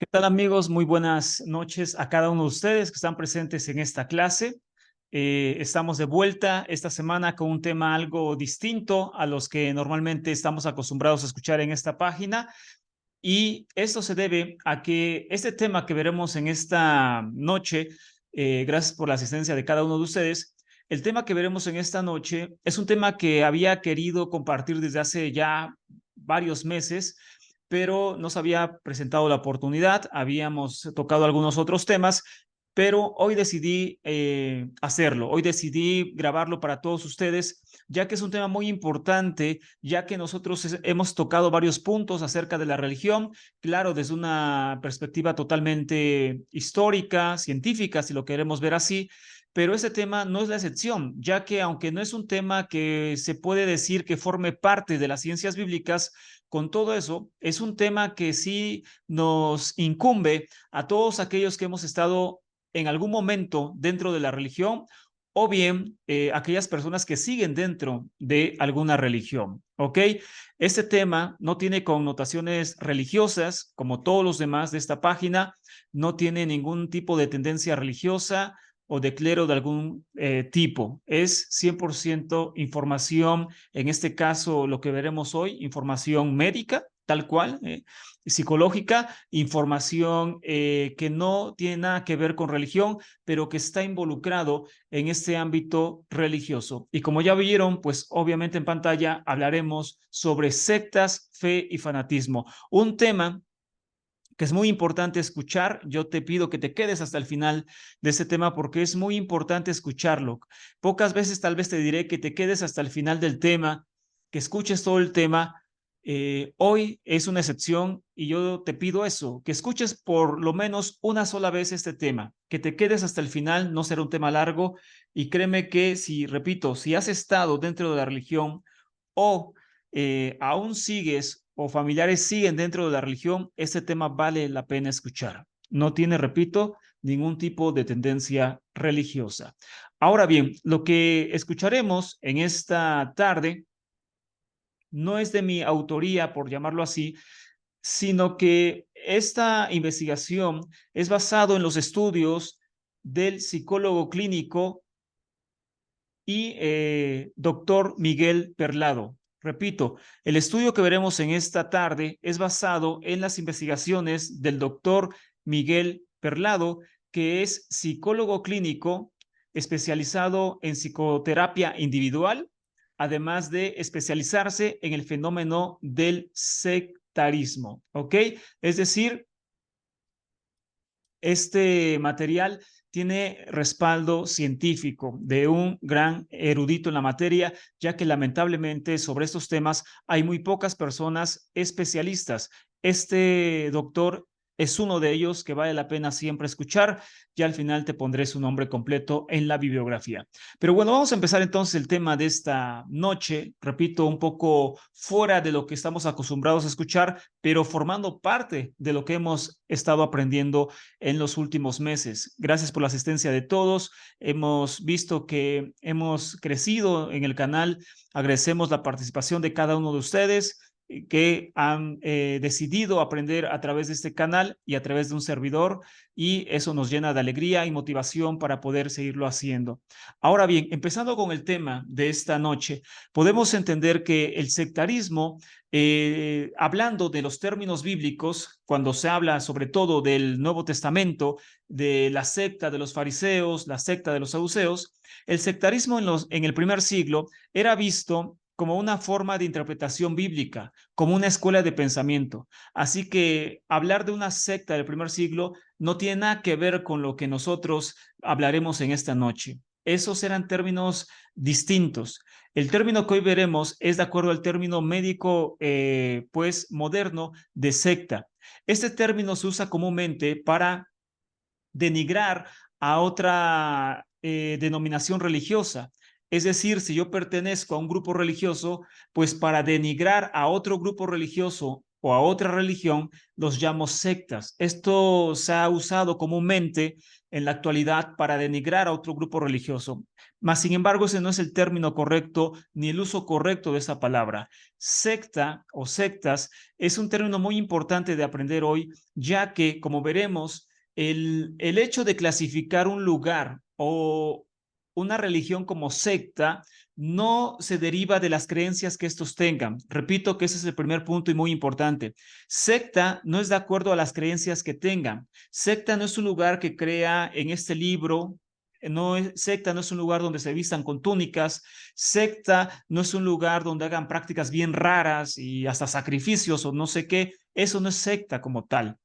¿Qué tal, amigos? Muy buenas noches a cada uno de ustedes que están presentes en esta clase. Estamos de vuelta esta semana con un tema algo distinto a los que normalmente estamos acostumbrados a escuchar en esta página. Y esto se debe a que este tema que veremos en esta noche, gracias por la asistencia de cada uno de ustedes, el tema que veremos en esta noche es un tema que había querido compartir desde hace ya varios meses, pero no se había presentado la oportunidad. Habíamos tocado algunos otros temas, pero hoy decidí hacerlo. Hoy decidí grabarlo para todos ustedes, ya que es un tema muy importante, ya que nosotros hemos tocado varios puntos acerca de la religión, claro, desde una perspectiva totalmente histórica, científica, si lo queremos ver así. Pero ese tema no es la excepción, ya que aunque no es un tema que se puede decir que forme parte de las ciencias bíblicas, con todo eso, es un tema que sí nos incumbe a todos aquellos que hemos estado en algún momento dentro de la religión o bien aquellas personas que siguen dentro de alguna religión, ¿ok? Este tema no tiene connotaciones religiosas como todos los demás de esta página, no tiene ningún tipo de tendencia religiosa o de clero de algún tipo. Es 100% información, en este caso lo que veremos hoy, información médica, tal cual, psicológica, información que no tiene nada que ver con religión, pero que está involucrado en este ámbito religioso. Y como ya vieron, pues obviamente en pantalla hablaremos sobre sectas, fe y fanatismo. Un tema que es muy importante escuchar. Yo te pido que te quedes hasta el final de este tema porque es muy importante escucharlo. Pocas veces tal vez te diré que te quedes hasta el final del tema, que escuches todo el tema. Hoy es una excepción y yo te pido eso, que escuches por lo menos una sola vez este tema, que te quedes hasta el final, no será un tema largo y créeme que si, repito, si has estado dentro de la religión o aún sigues o familiares siguen dentro de la religión, este tema vale la pena escuchar. No tiene, repito, ningún tipo de tendencia religiosa. Ahora bien, lo que escucharemos en esta tarde no es de mi autoría, por llamarlo así, sino que esta investigación es basado en los estudios del psicólogo clínico y doctor Miguel Perlado. Repito, el estudio que veremos en esta tarde es basado en las investigaciones del doctor Miguel Perlado, que es psicólogo clínico especializado en psicoterapia individual, además de especializarse en el fenómeno del sectarismo. ¿Ok? Es decir, este material tiene respaldo científico de un gran erudito en la materia, ya que lamentablemente sobre estos temas hay muy pocas personas especialistas. Este doctor es uno de ellos que vale la pena siempre escuchar. Ya al final te pondré su nombre completo en la bibliografía. Pero bueno, vamos a empezar entonces el tema de esta noche. Repito, un poco fuera de lo que estamos acostumbrados a escuchar, pero formando parte de lo que hemos estado aprendiendo en los últimos meses. Gracias por la asistencia de todos. Hemos visto que hemos crecido en el canal. Agradecemos la participación de cada uno de ustedes que han decidido aprender a través de este canal y a través de un servidor, y eso nos llena de alegría y motivación para poder seguirlo haciendo. Ahora bien, empezando con el tema de esta noche, podemos entender que el sectarismo, hablando de los términos bíblicos, cuando se habla sobre todo del Nuevo Testamento, de la secta de los fariseos, la secta de los saduceos, el sectarismo en el primer siglo era visto como una forma de interpretación bíblica, como una escuela de pensamiento. Así que hablar de una secta del primer siglo no tiene nada que ver con lo que nosotros hablaremos en esta noche. Esos eran términos distintos. El término que hoy veremos es de acuerdo al término médico, pues moderno, de secta. Este término se usa comúnmente para denigrar a otra denominación religiosa. Es decir, si yo pertenezco a un grupo religioso, pues para denigrar a otro grupo religioso o a otra religión, los llamo sectas. Esto se ha usado comúnmente en la actualidad para denigrar a otro grupo religioso. Mas, sin embargo, ese no es el término correcto ni el uso correcto de esa palabra. Secta o sectas es un término muy importante de aprender hoy, ya que, como veremos, el hecho de clasificar un lugar o una religión como secta no se deriva de las creencias que estos tengan. Repito que ese es el primer punto y muy importante. Secta no es de acuerdo a las creencias que tengan. Secta no es un lugar que crea en este libro. Secta no es un lugar donde se vistan con túnicas. Secta no es un lugar donde hagan prácticas bien raras y hasta sacrificios o no sé qué. Eso no es secta como tal.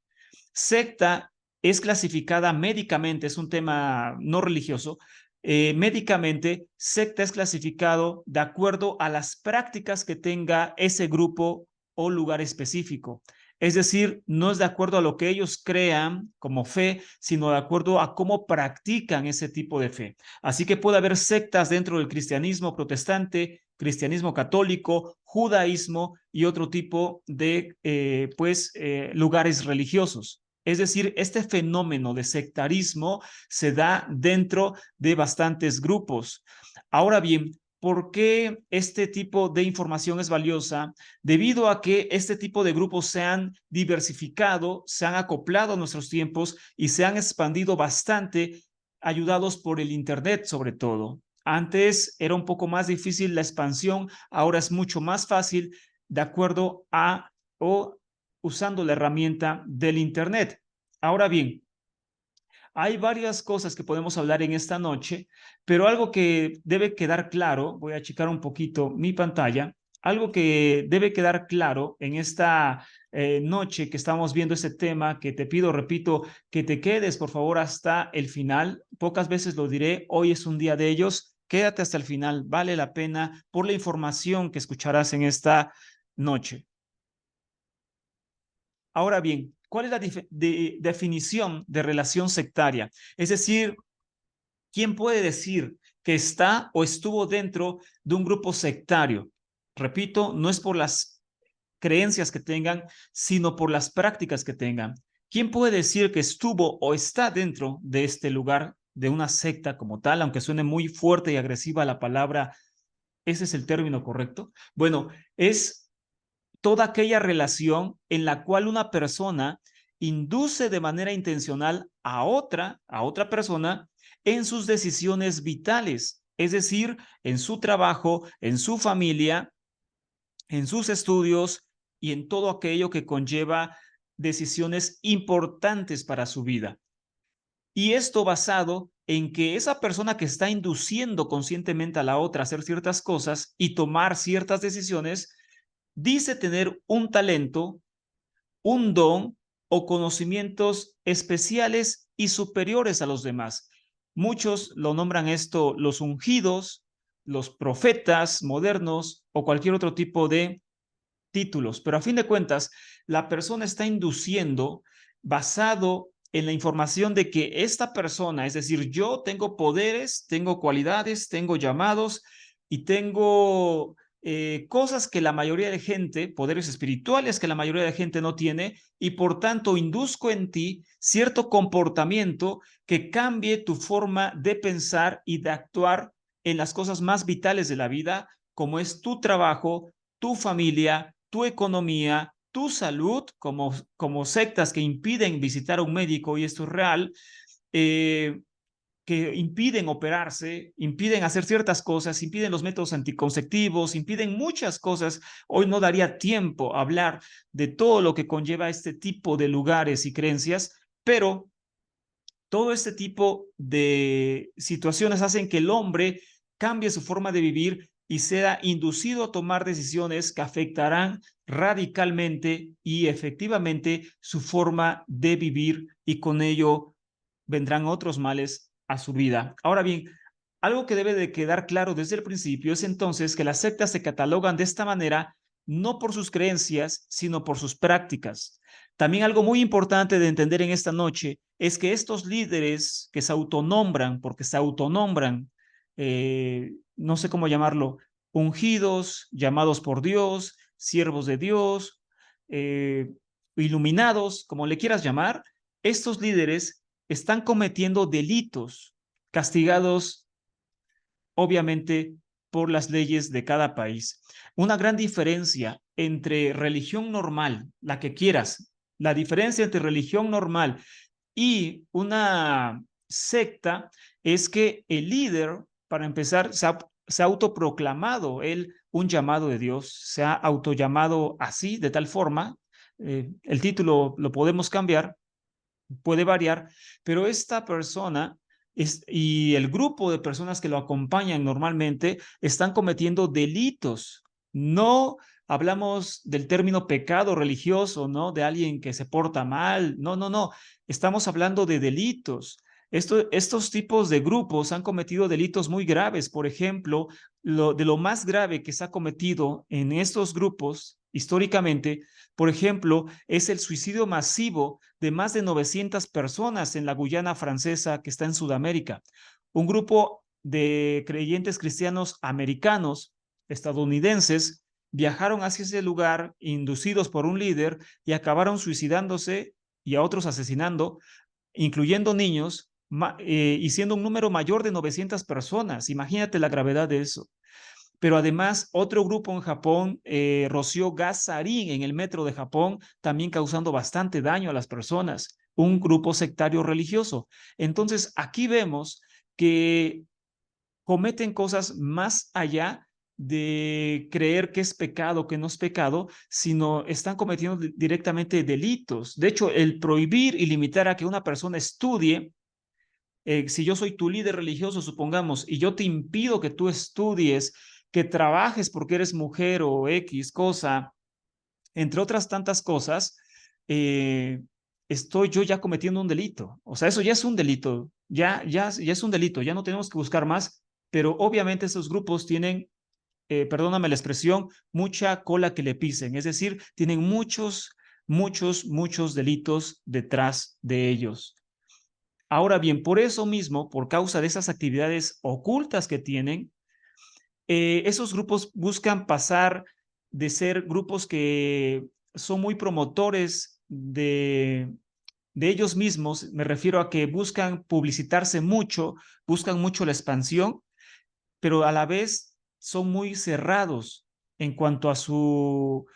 Secta es clasificada médicamente, es un tema no religioso. Médicamente, secta es clasificado de acuerdo a las prácticas que tenga ese grupo o lugar específico. Es decir, no es de acuerdo a lo que ellos crean como fe, sino de acuerdo a cómo practican ese tipo de fe. Así que puede haber sectas dentro del cristianismo protestante, cristianismo católico, judaísmo y otro tipo de lugares religiosos. Es decir, este fenómeno de sectarismo se da dentro de bastantes grupos. Ahora bien, ¿por qué este tipo de información es valiosa? Debido a que este tipo de grupos se han diversificado, se han acoplado a nuestros tiempos y se han expandido bastante, ayudados por el Internet sobre todo. Antes era un poco más difícil la expansión, ahora es mucho más fácil de acuerdo a o usando la herramienta del Internet. Ahora bien, hay varias cosas que podemos hablar en esta noche, pero algo que debe quedar claro, voy a achicar un poquito mi pantalla, algo que debe quedar claro en esta noche que estamos viendo este tema, que te pido, repito, que te quedes por favor hasta el final. Pocas veces lo diré, hoy es un día de ellos. Quédate hasta el final, vale la pena por la información que escucharás en esta noche. Ahora bien, ¿cuál es la definición de relación sectaria? Es decir, ¿quién puede decir que está o estuvo dentro de un grupo sectario? Repito, no es por las creencias que tengan, sino por las prácticas que tengan. ¿Quién puede decir que estuvo o está dentro de este lugar, de una secta como tal, aunque suene muy fuerte y agresiva la palabra? ¿Ese es el término correcto? Bueno, es toda aquella relación en la cual una persona induce de manera intencional a otra persona en sus decisiones vitales, es decir, en su trabajo, en su familia, en sus estudios y en todo aquello que conlleva decisiones importantes para su vida. Y esto basado en que esa persona que está induciendo conscientemente a la otra a hacer ciertas cosas y tomar ciertas decisiones, dice tener un talento, un don o conocimientos especiales y superiores a los demás. Muchos lo nombran esto los ungidos, los profetas modernos o cualquier otro tipo de títulos, pero a fin de cuentas, la persona está induciendo basado en la información de que esta persona, es decir, yo tengo poderes, tengo cualidades, tengo llamados y tengo cosas que la mayoría de gente, poderes espirituales que la mayoría de gente no tiene, y por tanto induzco en ti cierto comportamiento que cambie tu forma de pensar y de actuar en las cosas más vitales de la vida, como es tu trabajo, tu familia, tu economía, tu salud, como sectas que impiden visitar a un médico, y esto es real, eh, que impiden operarse, impiden hacer ciertas cosas, impiden los métodos anticonceptivos, impiden muchas cosas. Hoy no daría tiempo a hablar de todo lo que conlleva este tipo de lugares y creencias, pero todo este tipo de situaciones hacen que el hombre cambie su forma de vivir y sea inducido a tomar decisiones que afectarán radicalmente y efectivamente su forma de vivir, y con ello vendrán otros males a su vida. Ahora bien, algo que debe de quedar claro desde el principio es entonces que las sectas se catalogan de esta manera no por sus creencias, sino por sus prácticas. También algo muy importante de entender en esta noche es que estos líderes que se autonombran, porque se autonombran, no sé cómo llamarlo, ungidos, llamados por Dios, siervos de Dios, iluminados, como le quieras llamar, estos líderes están cometiendo delitos castigados, obviamente, por las leyes de cada país. Una gran diferencia entre religión normal, la que quieras, la diferencia entre religión normal y una secta es que el líder, para empezar, se ha autoproclamado él un llamado de Dios, se ha autollamado así, de tal forma, el título lo podemos cambiar, puede variar, pero esta persona y el grupo de personas que lo acompañan normalmente están cometiendo delitos. No hablamos del término pecado religioso, ¿no? De alguien que se porta mal. No, no, no. Estamos hablando de delitos. Estos tipos de grupos han cometido delitos muy graves. Por ejemplo, de lo más grave que se ha cometido en estos grupos históricamente, por ejemplo, es el suicidio masivo de más de 900 personas en la Guyana francesa que está en Sudamérica. Un grupo de creyentes cristianos americanos, estadounidenses, viajaron hacia ese lugar inducidos por un líder y acabaron suicidándose y a otros asesinando, incluyendo niños, y siendo un número mayor de 900 personas. Imagínate la gravedad de eso. Pero además, otro grupo en Japón roció gas sarín en el metro de Japón, también causando bastante daño a las personas. Un grupo sectario religioso. Entonces, aquí vemos que cometen cosas más allá de creer que es pecado, que no es pecado, sino están cometiendo directamente delitos. De hecho, el prohibir y limitar a que una persona estudie, si yo soy tu líder religioso, supongamos, y yo te impido que tú estudies, que trabajes porque eres mujer o X cosa, entre otras tantas cosas, estoy yo ya cometiendo un delito. O sea, eso ya es un delito, ya es un delito, ya no tenemos que buscar más, pero obviamente esos grupos tienen, perdóname la expresión, mucha cola que le pisen, es decir, tienen muchos delitos detrás de ellos. Ahora bien, por eso mismo, por causa de esas actividades ocultas que tienen, esos grupos buscan pasar de ser grupos que son muy promotores de ellos mismos, me refiero a que buscan publicitarse mucho, buscan mucho la expansión, pero a la vez son muy cerrados en cuanto a sus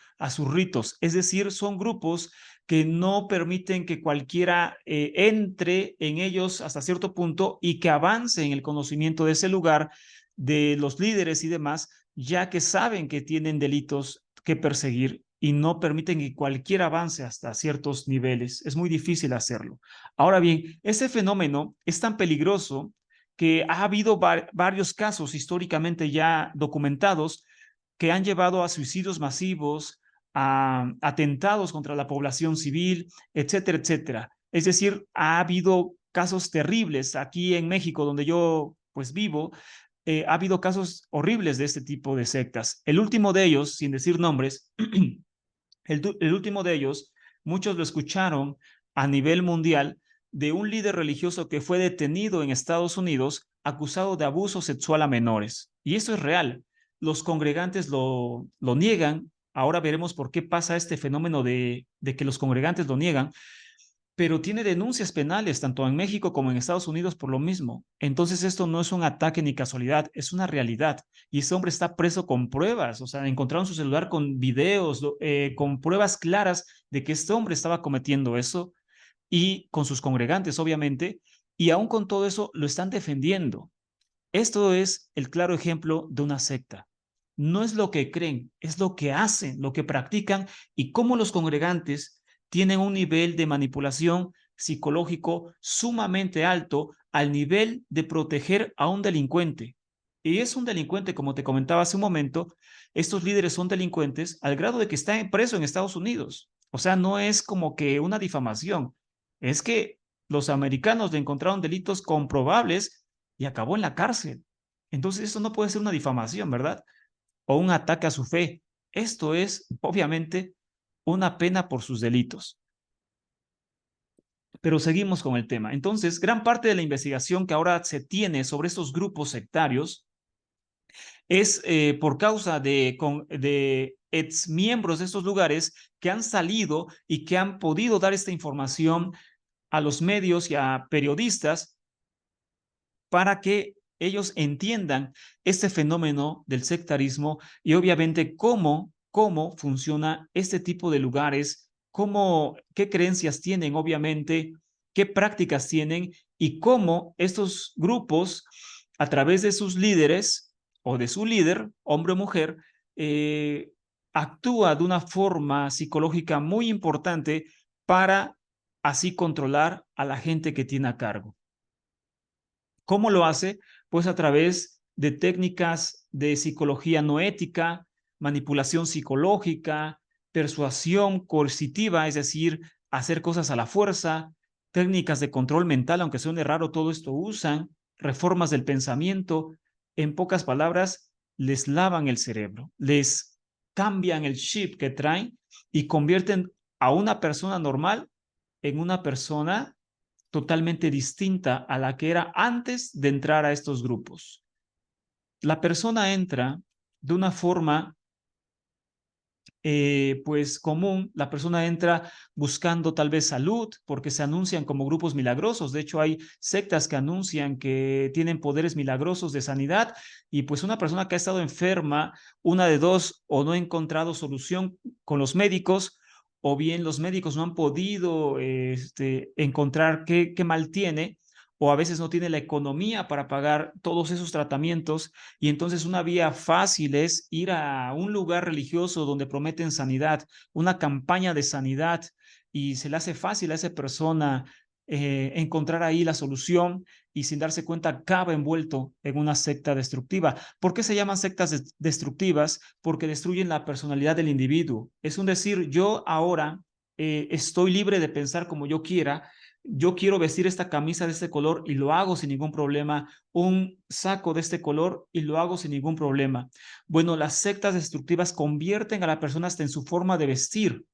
ritos. Es decir, son grupos que no permiten que cualquiera entre en ellos hasta cierto punto y que avance en el conocimiento de ese lugar, de los líderes y demás, ya que saben que tienen delitos que perseguir y no permiten que cualquier avance hasta ciertos niveles. Es muy difícil hacerlo. Ahora bien, ese fenómeno es tan peligroso que ha habido varios casos históricamente ya documentados que han llevado a suicidios masivos, a atentados contra la población civil, etcétera, etcétera. Es decir, ha habido casos terribles aquí en México, donde yo pues vivo, ha habido casos horribles de este tipo de sectas. El último de ellos, sin decir nombres, el último de ellos, muchos lo escucharon a nivel mundial de un líder religioso que fue detenido en Estados Unidos acusado de abuso sexual a menores. Y eso es real. Los congregantes lo niegan. Ahora veremos por qué pasa este fenómeno de que los congregantes lo niegan, pero tiene denuncias penales tanto en México como en Estados Unidos por lo mismo. Entonces esto no es un ataque ni casualidad, es una realidad. Y ese hombre está preso con pruebas, o sea, encontraron su celular con videos, con pruebas claras de que este hombre estaba cometiendo eso y con sus congregantes, obviamente, y aún con todo eso lo están defendiendo. Esto es el claro ejemplo de una secta. No es lo que creen, es lo que hacen, lo que practican y cómo los congregantes tienen un nivel de manipulación psicológico sumamente alto al nivel de proteger a un delincuente. Y es un delincuente, como te comentaba hace un momento, estos líderes son delincuentes al grado de que está preso en Estados Unidos. O sea, no es como que una difamación, es que los americanos le encontraron delitos comprobables y acabó en la cárcel. Entonces, esto no puede ser una difamación, ¿verdad? O un ataque a su fe. Esto es, obviamente, una pena por sus delitos. Pero seguimos con el tema. Entonces, gran parte de la investigación que ahora se tiene sobre estos grupos sectarios es por causa de ex miembros de estos lugares que han salido y que han podido dar esta información a los medios y a periodistas para que ellos entiendan este fenómeno del sectarismo y obviamente cómo funciona este tipo de lugares, qué creencias tienen, obviamente, qué prácticas tienen y cómo estos grupos, a través de sus líderes o de su líder, hombre o mujer, eh, actúa de una forma psicológica muy importante para así controlar a la gente que tiene a cargo. ¿Cómo lo hace? Pues a través de técnicas de psicología no ética, manipulación psicológica, persuasión coercitiva, es decir, hacer cosas a la fuerza, técnicas de control mental, aunque suene raro, todo esto usan, reformas del pensamiento. En pocas palabras, les lavan el cerebro, les cambian el chip que traen y convierten a una persona normal en una persona totalmente distinta a la que era antes de entrar a estos grupos. La persona entra de una forma pues común, la persona entra buscando tal vez salud porque se anuncian como grupos milagrosos. De hecho, hay sectas que anuncian que tienen poderes milagrosos de sanidad y pues una persona que ha estado enferma, una de dos, o no ha encontrado solución con los médicos, o bien los médicos no han podido encontrar qué mal tiene, o a veces no tiene la economía para pagar todos esos tratamientos y entonces una vía fácil es ir a un lugar religioso donde prometen sanidad, una campaña de sanidad y se le hace fácil a esa persona encontrar ahí la solución y sin darse cuenta acaba envuelto en una secta destructiva. ¿Por qué se llaman sectas destructivas? Porque destruyen la personalidad del individuo. Es un decir, yo ahora estoy libre de pensar como yo quiera, yo quiero vestir esta camisa de este color y lo hago sin ningún problema, un saco de este color y lo hago sin ningún problema. Bueno, las sectas destructivas convierten a la persona hasta en su forma de vestir.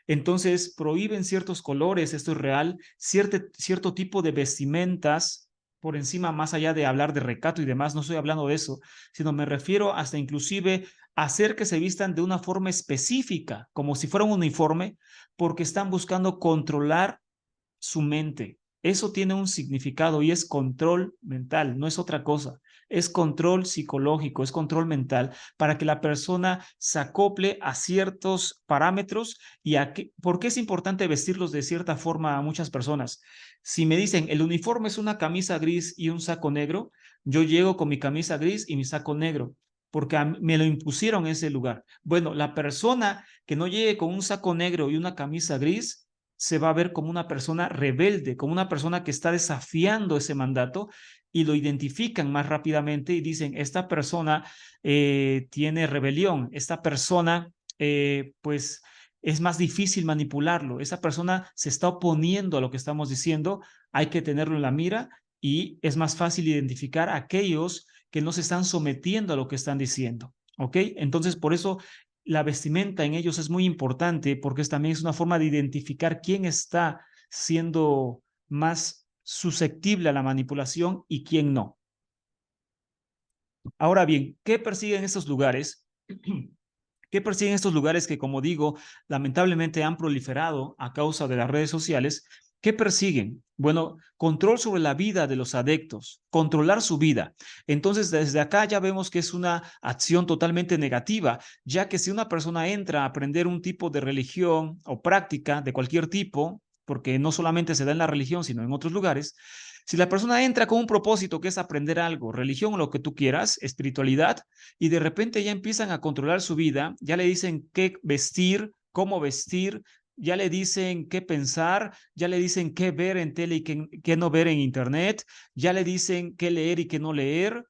Entonces prohíben ciertos colores, esto es real, cierto tipo de vestimentas por encima, más allá de hablar de recato y demás, no estoy hablando de eso, sino me refiero hasta inclusive a hacer que se vistan de una forma específica, como si fuera un uniforme, porque están buscando controlar su mente. Eso tiene un significado y es control mental, no es otra cosa. Es control psicológico, es control mental para que la persona se acople a ciertos parámetros y ¿por qué es importante vestirlos de cierta forma a muchas personas? Si me dicen el uniforme es una camisa gris y un saco negro, yo llego con mi camisa gris y mi saco negro porque me lo impusieron en ese lugar. Bueno, la persona que no llegue con un saco negro y una camisa gris se va a ver como una persona rebelde, como una persona que está desafiando ese mandato y lo identifican más rápidamente y dicen, esta persona tiene rebelión, esta persona pues es más difícil manipularlo, esa persona se está oponiendo a lo que estamos diciendo, hay que tenerlo en la mira y es más fácil identificar a aquellos que no se están sometiendo a lo que están diciendo. ¿Ok? Entonces, por eso la vestimenta en ellos es muy importante porque también es una forma de identificar quién está siendo más susceptible a la manipulación y quién no. Ahora bien, ¿qué persiguen estos lugares? ¿Qué persiguen estos lugares que, como digo, lamentablemente han proliferado a causa de las redes sociales? ¿Qué persiguen? Bueno, control sobre la vida de los adeptos, controlar su vida. Entonces, desde acá ya vemos que es una acción totalmente negativa, ya que si una persona entra a aprender un tipo de religión o práctica de cualquier tipo, porque no solamente se da en la religión, sino en otros lugares, si la persona entra con un propósito que es aprender algo, religión o lo que tú quieras, espiritualidad, y de repente ya empiezan a controlar su vida, ya le dicen qué vestir, cómo vestir, ya le dicen qué pensar, ya le dicen qué ver en tele y qué no ver en internet, ya le dicen qué leer y qué no leer,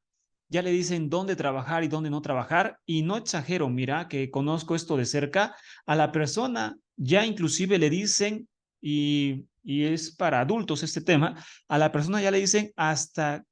ya le dicen dónde trabajar y dónde no trabajar. Y no exagero, mira, que conozco esto de cerca, a la persona ya inclusive le dicen, y es para adultos este tema, a la persona ya le dicen hasta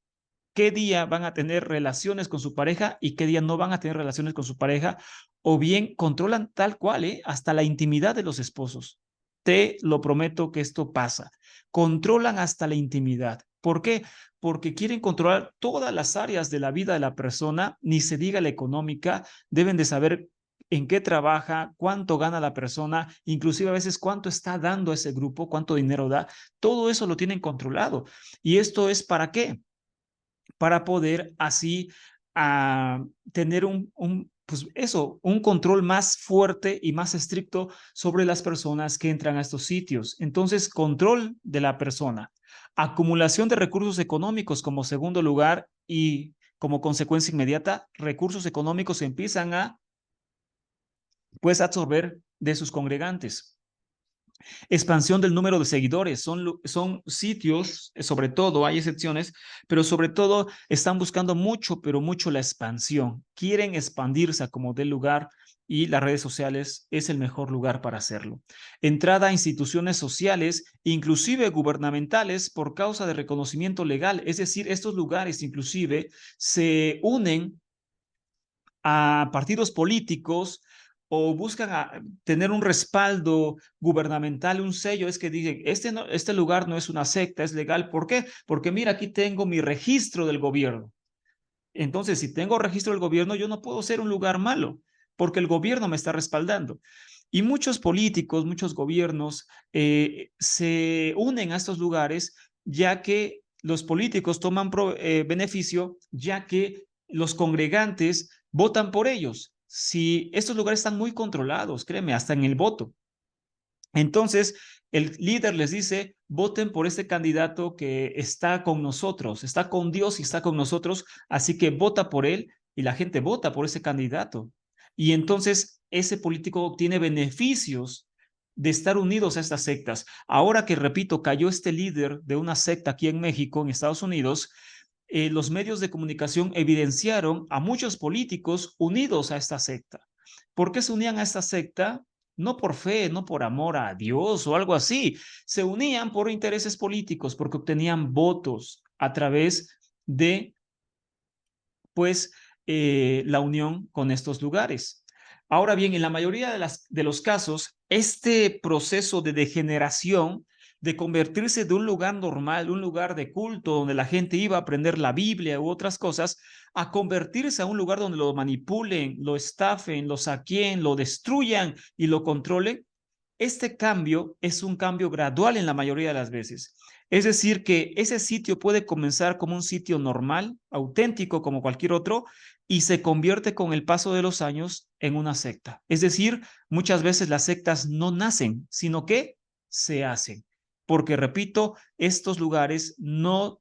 qué día van a tener relaciones con su pareja y qué día no van a tener relaciones con su pareja, o bien controlan tal cual, hasta la intimidad de los esposos. Te lo prometo que esto pasa. Controlan hasta la intimidad. ¿Por qué? Porque quieren controlar todas las áreas de la vida de la persona, ni se diga la económica, deben de saber en qué trabaja, cuánto gana la persona, inclusive a veces cuánto está dando a ese grupo, cuánto dinero da. Todo eso lo tienen controlado. ¿Y esto es para qué? Para poder así tener pues eso, un control más fuerte y más estricto sobre las personas que entran a estos sitios. Entonces, control de la persona, acumulación de recursos económicos como segundo lugar y como consecuencia inmediata, recursos económicos empiezan a pues absorber de sus congregantes. Expansión del número de seguidores. Son sitios, sobre todo, hay excepciones, pero sobre todo están buscando mucho, pero mucho la expansión. Quieren expandirse a como del lugar y las redes sociales es el mejor lugar para hacerlo. Entrada a instituciones sociales, inclusive gubernamentales, por causa de reconocimiento legal. Es decir, estos lugares inclusive se unen a partidos políticos o buscan tener un respaldo gubernamental, un sello, es que dicen, este lugar no es una secta, es legal. ¿Por qué? Porque mira, aquí tengo mi registro del gobierno. Entonces, si tengo registro del gobierno, yo no puedo ser un lugar malo, porque el gobierno me está respaldando. Y muchos políticos, muchos gobiernos se unen a estos lugares, ya que los políticos toman beneficio, ya que los congregantes votan por ellos. Si estos lugares están muy controlados, créeme, hasta en el voto. Entonces, el líder les dice, voten por este candidato que está con nosotros, está con Dios y está con nosotros, así que vota por él y la gente vota por ese candidato. Y entonces ese político obtiene beneficios de estar unidos a estas sectas. Ahora que, repito, cayó este líder de una secta aquí en México, en Estados Unidos, los medios de comunicación evidenciaron a muchos políticos unidos a esta secta. ¿Por qué se unían a esta secta? No por fe, no por amor a Dios o algo así. Se unían por intereses políticos, porque obtenían votos a través de, pues, la unión con estos lugares. Ahora bien, en la mayoría de los casos, este proceso de degeneración, de convertirse de un lugar normal, un lugar de culto donde la gente iba a aprender la Biblia u otras cosas, a convertirse a un lugar donde lo manipulen, lo estafen, lo saqueen, lo destruyan y lo controlen, este cambio es un cambio gradual en la mayoría de las veces. Es decir, que ese sitio puede comenzar como un sitio normal, auténtico como cualquier otro, y se convierte con el paso de los años en una secta. Es decir, muchas veces las sectas no nacen, sino que se hacen. Porque, repito, estos lugares no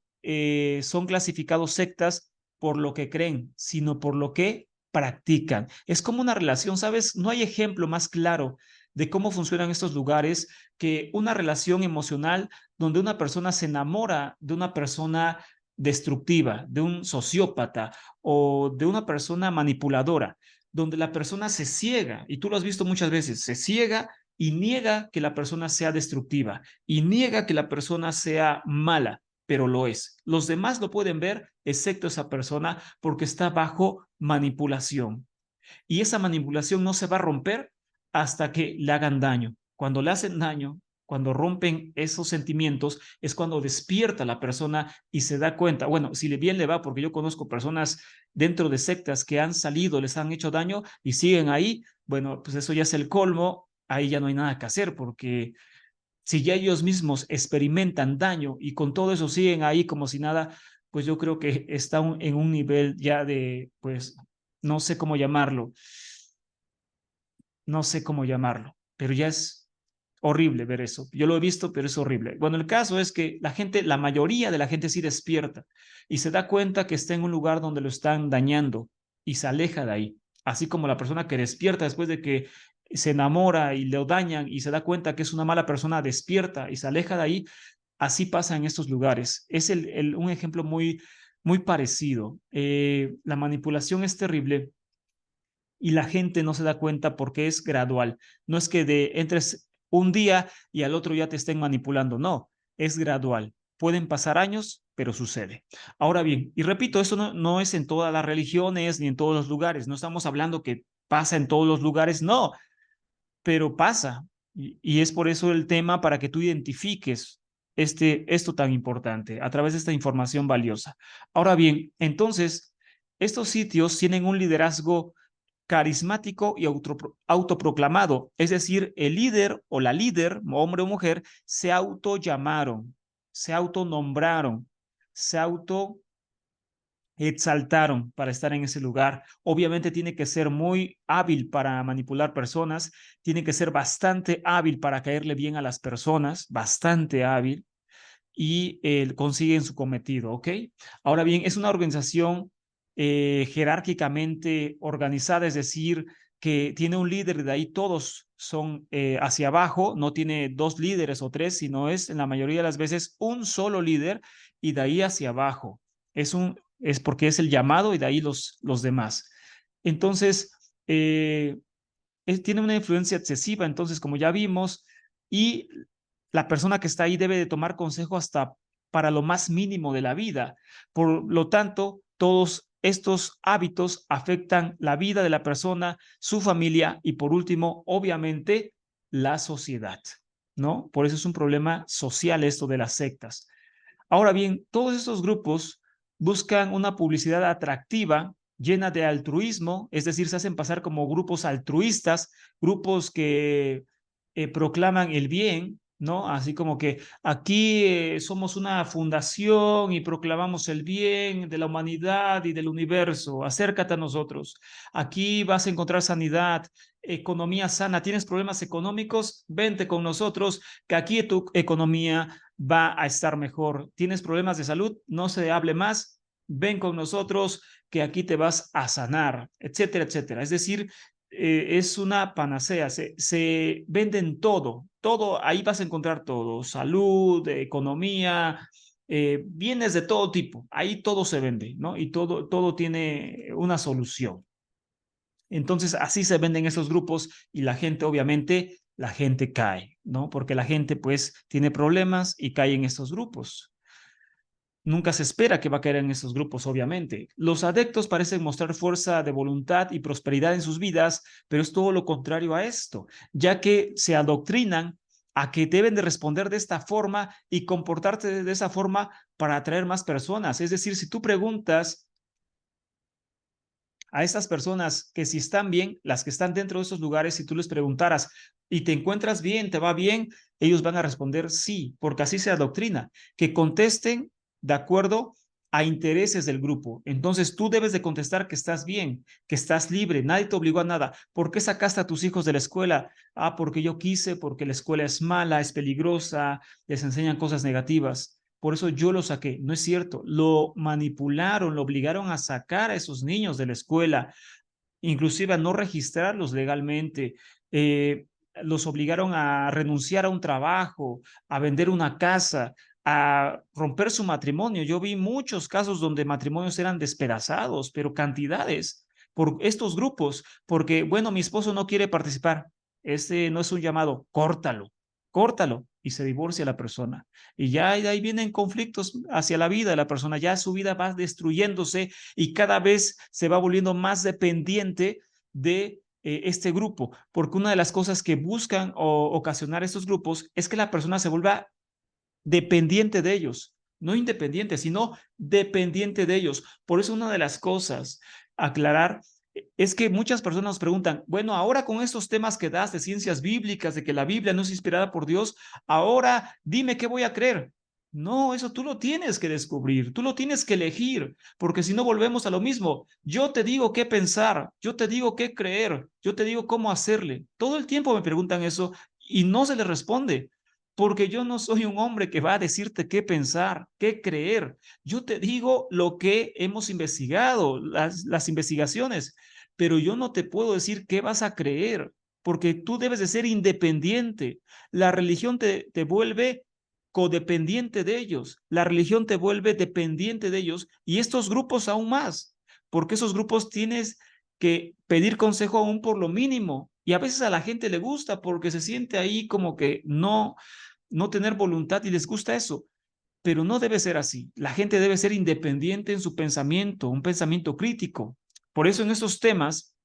son clasificados sectas por lo que creen, sino por lo que practican. Es como una relación, ¿sabes? No hay ejemplo más claro de cómo funcionan estos lugares que una relación emocional donde una persona se enamora de una persona destructiva, de un sociópata o de una persona manipuladora, donde la persona se ciega, y tú lo has visto muchas veces, se ciega y niega que la persona sea destructiva y niega que la persona sea mala, pero lo es. Los demás lo pueden ver, excepto esa persona, porque está bajo manipulación. Y esa manipulación no se va a romper hasta que le hagan daño. Cuando le hacen daño, cuando rompen esos sentimientos, es cuando despierta la persona y se da cuenta, bueno, si le bien le va, porque yo conozco personas dentro de sectas que han salido, les han hecho daño y siguen ahí, bueno, pues eso ya es el colmo, ahí ya no hay nada que hacer, porque si ya ellos mismos experimentan daño y con todo eso siguen ahí como si nada, pues yo creo que está en un nivel ya de, pues, no sé cómo llamarlo, no sé cómo llamarlo, pero ya es horrible ver eso. Yo lo he visto, pero es horrible. Bueno, el caso es que la gente, la mayoría de la gente sí despierta y se da cuenta que está en un lugar donde lo están dañando y se aleja de ahí. Así como la persona que despierta después de que se enamora y lo dañan y se da cuenta que es una mala persona, despierta y se aleja de ahí, así pasa en estos lugares. Es un ejemplo muy, muy parecido. La manipulación es terrible y la gente no se da cuenta porque es gradual. No es que entres un día y al otro ya te estén manipulando, no, es gradual. Pueden pasar años, pero sucede. Ahora bien, y repito, esto no es en todas las religiones ni en todos los lugares. No estamos hablando que pasa en todos los lugares, no, pero pasa. Y es por eso el tema para que tú identifiques esto tan importante a través de esta información valiosa. Ahora bien, entonces, estos sitios tienen un liderazgo carismático y autoproclamado. Es decir, el líder o la líder, hombre o mujer, se autollamaron, se autonombraron, se exaltaron para estar en ese lugar. Obviamente tiene que ser muy hábil para manipular personas, tiene que ser bastante hábil para caerle bien a las personas, bastante hábil, y consiguen su cometido, ¿ok? Ahora bien, es una organización jerárquicamente organizada, es decir, que tiene un líder y de ahí todos son hacia abajo, no tiene dos líderes o tres, sino es en la mayoría de las veces un solo líder y de ahí hacia abajo. Es porque es el llamado y de ahí los demás. Entonces, tiene una influencia excesiva, entonces, como ya vimos, y la persona que está ahí debe de tomar consejo hasta para lo más mínimo de la vida. Por lo tanto, todos estos hábitos afectan la vida de la persona, su familia y, por último, obviamente, la sociedad, ¿no? Por eso es un problema social esto de las sectas. Ahora bien, todos estos grupos buscan una publicidad atractiva, llena de altruismo, es decir, se hacen pasar como grupos altruistas, grupos que proclaman el bien, ¿no? Así como que aquí somos una fundación y proclamamos el bien de la humanidad y del universo, acércate a nosotros. Aquí vas a encontrar sanidad, economía sana. ¿Tienes problemas económicos? Vente con nosotros, que aquí tu economía va a estar mejor. ¿Tienes problemas de salud? No se hable más. Ven con nosotros, que aquí te vas a sanar, etcétera, etcétera. Es decir, es una panacea, se venden todo, todo, ahí vas a encontrar todo, salud, economía, bienes de todo tipo, ahí todo se vende, ¿no? Y todo tiene una solución. Entonces, así se venden esos grupos y la gente, obviamente, la gente cae, ¿no? Porque la gente, pues, tiene problemas y cae en estos grupos. Nunca se espera que va a caer en estos grupos, obviamente. Los adeptos parecen mostrar fuerza de voluntad y prosperidad en sus vidas, pero es todo lo contrario a esto, ya que se adoctrinan a que deben de responder de esta forma y comportarse de esa forma para atraer más personas. Es decir, si tú preguntas a estas personas que si están bien, las que están dentro de esos lugares, si tú les preguntaras y te encuentras bien, te va bien, ellos van a responder sí, porque así se adoctrina, que contesten de acuerdo a intereses del grupo. Entonces tú debes de contestar que estás bien, que estás libre, nadie te obligó a nada. ¿Por qué sacaste a tus hijos de la escuela? Ah, porque yo quise, porque la escuela es mala, es peligrosa, les enseñan cosas negativas. Por eso yo lo saqué. No es cierto. Lo manipularon, lo obligaron a sacar a esos niños de la escuela, inclusive a no registrarlos legalmente. Los obligaron a renunciar a un trabajo, a vender una casa, a romper su matrimonio. Yo vi muchos casos donde matrimonios eran despedazados, pero cantidades por estos grupos, porque, bueno, mi esposo no quiere participar. Este no es un llamado, córtalo, córtalo. Y se divorcia la persona. Y ya de ahí vienen conflictos hacia la vida de la persona. Ya su vida va destruyéndose y cada vez se va volviendo más dependiente de este grupo, porque una de las cosas que buscan ocasionar estos grupos es que la persona se vuelva dependiente de ellos, no independiente, sino dependiente de ellos. Por eso una de las cosas a aclarar es que muchas personas nos preguntan, bueno, ahora con estos temas que das de ciencias bíblicas, de que la Biblia no es inspirada por Dios, ahora dime qué voy a creer. No, eso tú lo tienes que descubrir, tú lo tienes que elegir, porque si no volvemos a lo mismo. Yo te digo qué pensar, yo te digo qué creer, yo te digo cómo hacerle. Todo el tiempo me preguntan eso y no se les responde, porque yo no soy un hombre que va a decirte qué pensar, qué creer. Yo te digo lo que hemos investigado, las investigaciones, pero yo no te puedo decir qué vas a creer, porque tú debes de ser independiente. La religión te vuelve codependiente de ellos, la religión te vuelve dependiente de ellos y estos grupos aún más, porque esos grupos tienes que pedir consejo aún por lo mínimo y a veces a la gente le gusta porque se siente ahí como que no tener voluntad y les gusta eso, pero no debe ser así. La gente debe ser independiente en su pensamiento, un pensamiento crítico. Por eso en esos temas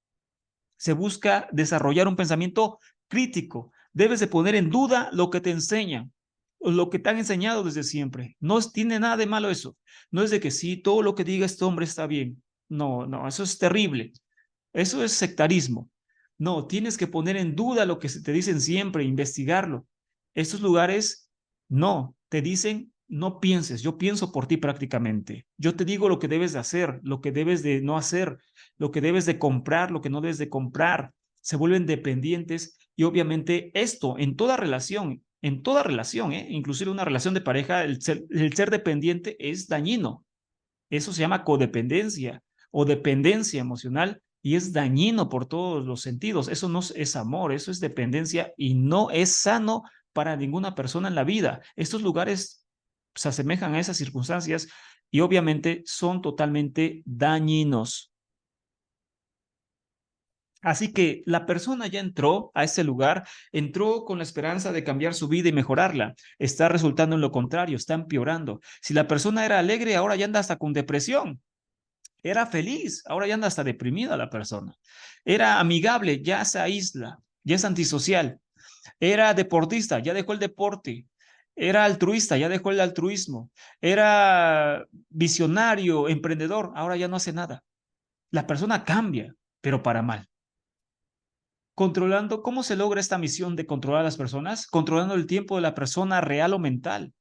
se busca desarrollar un pensamiento crítico. Debes de poner en duda lo que te enseñan, lo que te han enseñado desde siempre. No tiene nada de malo eso. No es de que sí, todo lo que diga este hombre está bien. No, no, eso es terrible. Eso es sectarismo. No, tienes que poner en duda lo que te dicen siempre, investigarlo. Estos lugares, no, te dicen, no pienses, yo pienso por ti prácticamente. Yo te digo lo que debes de hacer, lo que debes de no hacer, lo que debes de comprar, lo que no debes de comprar. Se vuelven dependientes y obviamente esto en toda relación, inclusive una relación de pareja, el ser dependiente es dañino. Eso se llama codependencia o dependencia emocional y es dañino por todos los sentidos. Eso no es amor, eso es dependencia y no es sano para ninguna persona en la vida. Estos lugares se asemejan a esas circunstancias y obviamente son totalmente dañinos. Así que la persona ya entró a ese lugar, entró con la esperanza de cambiar su vida y mejorarla. Está resultando en lo contrario, está empeorando. Si la persona era alegre, ahora ya anda hasta con depresión. Era feliz, ahora ya anda hasta deprimida la persona. Era amigable, ya se aísla, ya es antisocial. Era deportista, ya dejó el deporte. Era altruista, ya dejó el altruismo. Era visionario, emprendedor, ahora ya no hace nada. La persona cambia, pero para mal. Controlando, ¿cómo se logra esta misión de controlar a las personas? Controlando el tiempo de la persona real o mental.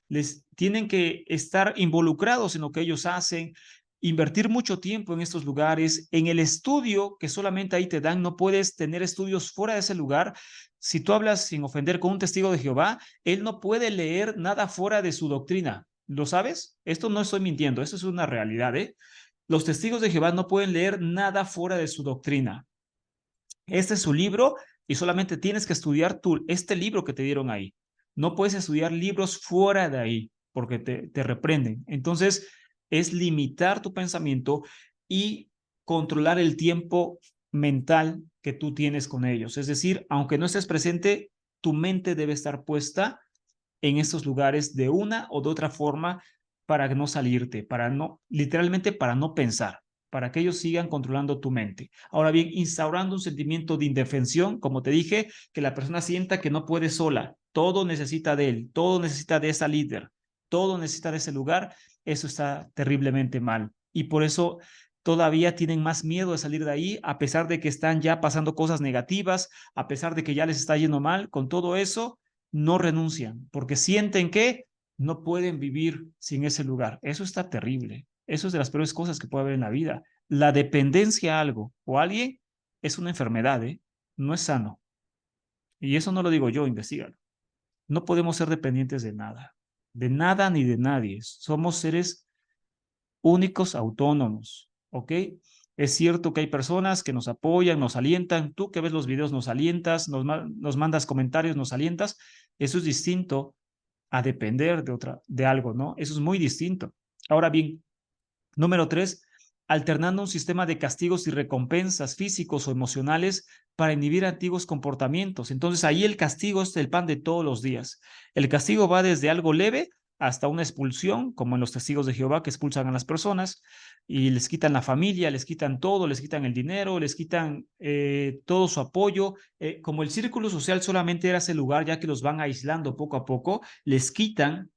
Les tienen que estar involucrados en lo que ellos hacen, invertir mucho tiempo en estos lugares, en el estudio que solamente ahí te dan, no puedes tener estudios fuera de ese lugar. Si tú hablas sin ofender con un testigo de Jehová, él no puede leer nada fuera de su doctrina. ¿Lo sabes? Esto no estoy mintiendo, esto es una realidad, ¿eh? Los testigos de Jehová no pueden leer nada fuera de su doctrina. Este es su libro y solamente tienes que estudiar este libro que te dieron ahí. No puedes estudiar libros fuera de ahí porque te reprenden. Entonces, es limitar tu pensamiento y controlar el tiempo mental que tú tienes con ellos. Es decir, aunque no estés presente, tu mente debe estar puesta en estos lugares de una o de otra forma para no salirte, para no, literalmente para no pensar, para que ellos sigan controlando tu mente. Ahora bien, instaurando un sentimiento de indefensión, como te dije, que la persona sienta que no puede sola, todo necesita de él, todo necesita de esa líder, todo necesita de ese lugar, eso está terriblemente mal. Y por eso todavía tienen más miedo de salir de ahí, a pesar de que están ya pasando cosas negativas, a pesar de que ya les está yendo mal, con todo eso no renuncian porque sienten que no pueden vivir sin ese lugar. Eso está terrible. Eso es de las peores cosas que puede haber en la vida. La dependencia a algo o a alguien es una enfermedad, ¿eh? No es sano. Y eso no lo digo yo, investigalo. No podemos ser dependientes de nada ni de nadie. Somos seres únicos, autónomos, ¿ok? Es cierto que hay personas que nos apoyan, nos alientan. Tú que ves los videos nos alientas, nos mandas comentarios, nos alientas. Eso es distinto a depender de algo, ¿no? Eso es muy distinto. Ahora bien, número 3, alternando un sistema de castigos y recompensas físicos o emocionales para inhibir antiguos comportamientos. Entonces, ahí el castigo es el pan de todos los días. El castigo va desde algo leve hasta una expulsión, como en los testigos de Jehová que expulsan a las personas y les quitan la familia, les quitan todo, les quitan el dinero, les quitan todo su apoyo. Como el círculo social solamente era ese lugar, ya que los van aislando poco a poco, les quitan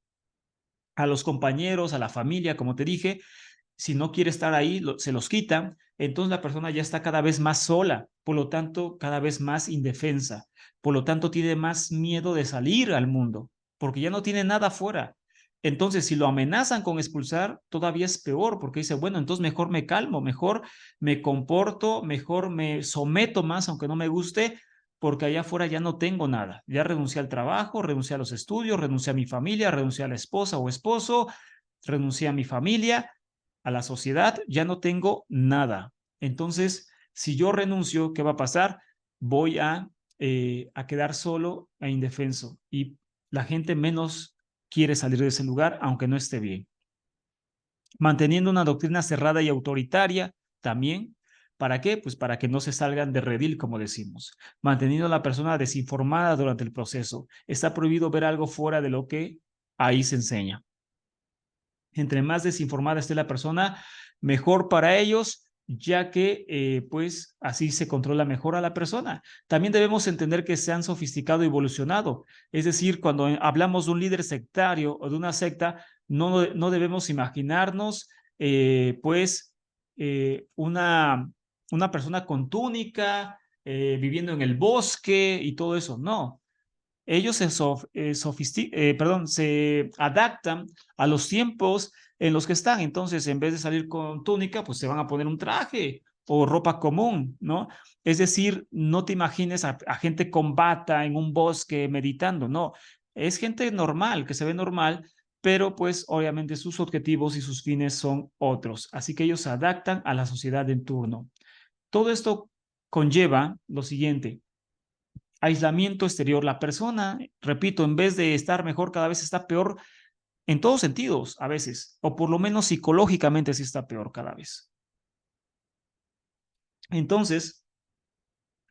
a los compañeros, a la familia, como te dije, si no quiere estar ahí, se los quitan, entonces la persona ya está cada vez más sola, por lo tanto, cada vez más indefensa, por lo tanto, tiene más miedo de salir al mundo, porque ya no tiene nada afuera. Entonces, si lo amenazan con expulsar, todavía es peor, porque dice, bueno, entonces mejor me calmo, mejor me comporto, mejor me someto más, aunque no me guste, porque allá afuera ya no tengo nada. Ya renuncié al trabajo, renuncié a los estudios, renuncié a mi familia, renuncié a la esposa o esposo, renuncié a mi familia, a la sociedad, ya no tengo nada. Entonces, si yo renuncio, ¿qué va a pasar? Voy a quedar solo e indefenso y la gente menos quiere salir de ese lugar, aunque no esté bien. Manteniendo una doctrina cerrada y autoritaria también. ¿Para qué? Pues para que no se salgan de redil, como decimos. Manteniendo a la persona desinformada durante el proceso. Está prohibido ver algo fuera de lo que ahí se enseña. Entre más desinformada esté la persona, mejor para ellos, ya que pues así se controla mejor a la persona. También debemos entender que se han sofisticado y evolucionado. Es decir, cuando hablamos de un líder sectario o de una secta, no debemos imaginarnos pues una una persona con túnica, viviendo en el bosque y todo eso. No, ellos se adaptan a los tiempos en los que están. Entonces, en vez de salir con túnica, pues se van a poner un traje o ropa común, ¿no? Es decir, no te imagines a gente con bata en un bosque meditando, no. Es gente normal, que se ve normal, pero pues obviamente sus objetivos y sus fines son otros. Así que ellos se adaptan a la sociedad en turno. Todo esto conlleva lo siguiente: aislamiento exterior. La persona, repito, en vez de estar mejor, cada vez está peor en todos sentidos a veces, o por lo menos psicológicamente sí está peor cada vez. Entonces,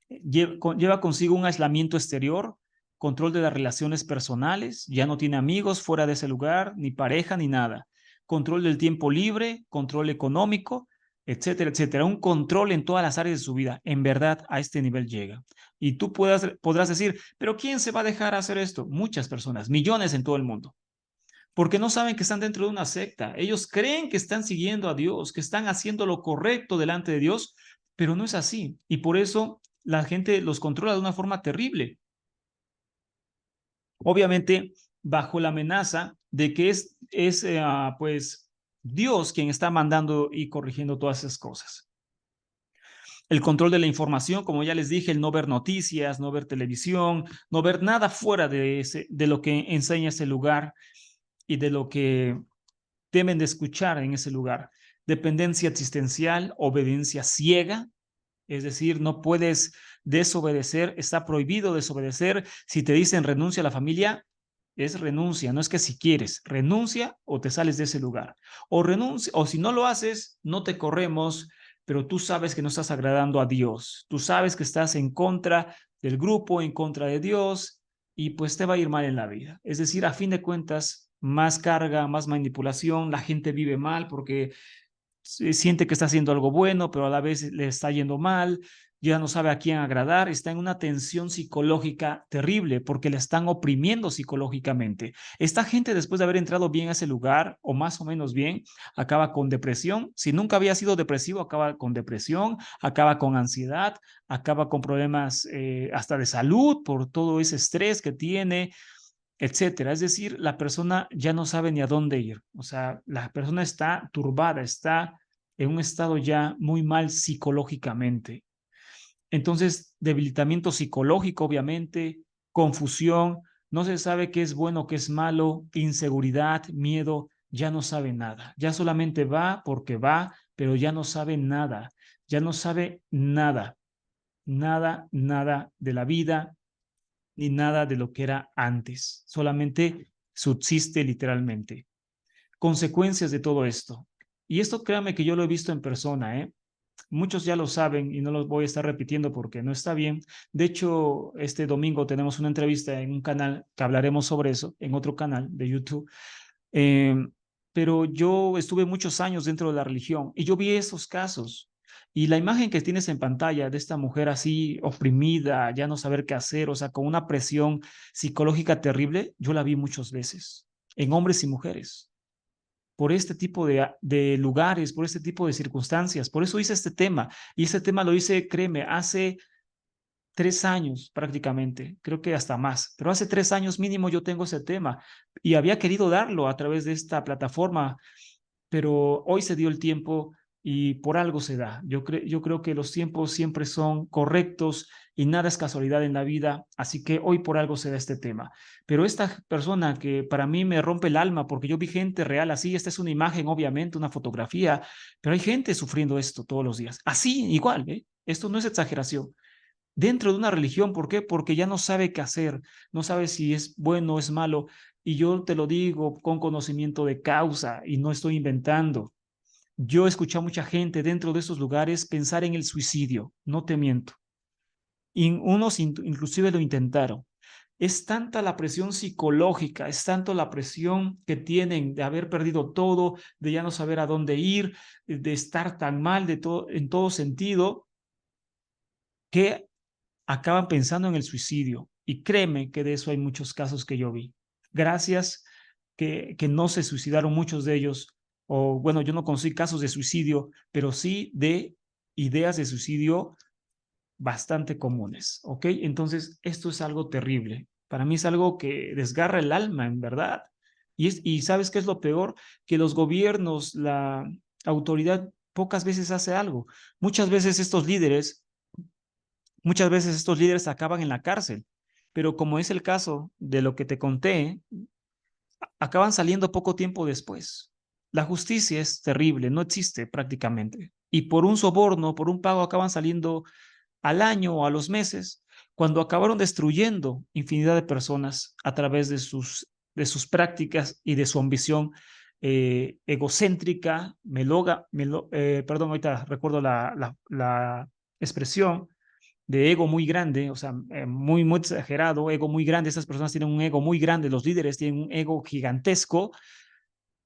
lleva consigo un aislamiento exterior, control de las relaciones personales, ya no tiene amigos fuera de ese lugar, ni pareja, ni nada. Control del tiempo libre, control económico, etcétera, etcétera. Un control en todas las áreas de su vida. En verdad, a este nivel llega. Y tú podrás decir, pero ¿quién se va a dejar hacer esto? Muchas personas, millones en todo el mundo. Porque no saben que están dentro de una secta. Ellos creen que están siguiendo a Dios, que están haciendo lo correcto delante de Dios, pero no es así. Y por eso la gente los controla de una forma terrible. Obviamente, bajo la amenaza de que pues Dios quien está mandando y corrigiendo todas esas cosas. El control de la información, como ya les dije, el no ver noticias, no ver televisión, no ver nada fuera de lo que enseña ese lugar y de lo que deben de escuchar en ese lugar. Dependencia existencial, obediencia ciega, es decir, no puedes desobedecer, está prohibido desobedecer. Si te dicen renuncia a la familia, es renuncia, no es que si quieres, renuncia o te sales de ese lugar. O renuncia, o si no lo haces, no te corremos, pero tú sabes que no estás agradando a Dios. Tú sabes que estás en contra del grupo, en contra de Dios, y pues te va a ir mal en la vida. Es decir, a fin de cuentas, más carga, más manipulación, la gente vive mal porque siente que está haciendo algo bueno, pero a la vez le está yendo mal, ya no sabe a quién agradar, está en una tensión psicológica terrible porque le están oprimiendo psicológicamente. Esta gente, después de haber entrado bien a ese lugar, o más o menos bien, acaba con depresión. Si nunca había sido depresivo, acaba con depresión, acaba con ansiedad, acaba con problemas hasta de salud por todo ese estrés que tiene, etcétera. Es decir, la persona ya no sabe ni a dónde ir. O sea, la persona está turbada, está en un estado ya muy mal psicológicamente. Entonces, debilitamiento psicológico, obviamente, confusión, no se sabe qué es bueno, qué es malo, inseguridad, miedo, ya no sabe nada. Ya solamente va porque va, pero ya no sabe nada. Ya no sabe nada, nada, nada de la vida, ni nada de lo que era antes, solamente subsiste literalmente. Consecuencias de todo esto. Y esto créame que yo lo he visto en persona, ¿eh? Muchos ya lo saben y no los voy a estar repitiendo porque no está bien. De hecho, este domingo tenemos una entrevista en un canal que hablaremos sobre eso, en otro canal de YouTube. Eh, pero yo estuve muchos años dentro de la religión y yo vi esos casos. Y la imagen que tienes en pantalla de esta mujer así oprimida, ya no saber qué hacer, o sea, con una presión psicológica terrible, yo la vi muchas veces, en hombres y mujeres, por este tipo de lugares, por este tipo de circunstancias. Por eso hice este tema. Y este tema lo hice, créeme, hace 3 años prácticamente, creo que hasta más, pero hace 3 años mínimo yo tengo ese tema y había querido darlo a través de esta plataforma, pero hoy se dio el tiempo y por algo se da. Yo creo que los tiempos siempre son correctos y nada es casualidad en la vida, así que hoy por algo se da este tema. Pero esta persona que para mí me rompe el alma porque yo vi gente real así, esta es una imagen, obviamente, una fotografía, pero hay gente sufriendo esto todos los días, así, igual, ¿eh? Esto no es exageración dentro de una religión. ¿Por qué? Porque ya no sabe qué hacer, no sabe si es bueno o es malo. Y yo te lo digo con conocimiento de causa y no estoy inventando. Yo he escuchado a mucha gente dentro de esos lugares pensar en el suicidio, no te miento. Y unos inclusive lo intentaron. Es tanta la presión psicológica, es tanto la presión que tienen de haber perdido todo, de ya no saber a dónde ir, de estar tan mal en todo sentido, que acaban pensando en el suicidio. Y créeme que de eso hay muchos casos que yo vi. Gracias que no se suicidaron muchos de ellos, o bueno, yo no conocí casos de suicidio, pero sí de ideas de suicidio bastante comunes, ¿ok? Entonces, esto es algo terrible. Para mí es algo que desgarra el alma, en verdad. Y ¿sabes qué es lo peor? Que los gobiernos, la autoridad, pocas veces hace algo. Muchas veces estos líderes acaban en la cárcel, pero como es el caso de lo que te conté, acaban saliendo poco tiempo después. La justicia es terrible, no existe prácticamente. Y por un soborno, por un pago, acaban saliendo al año o a los meses, cuando acabaron destruyendo infinidad de personas a través de sus prácticas y de su ambición egocéntrica, perdón, ahorita recuerdo la expresión de ego muy grande, o sea, muy exagerado, ego muy grande. Estas personas tienen un ego muy grande, los líderes tienen un ego gigantesco,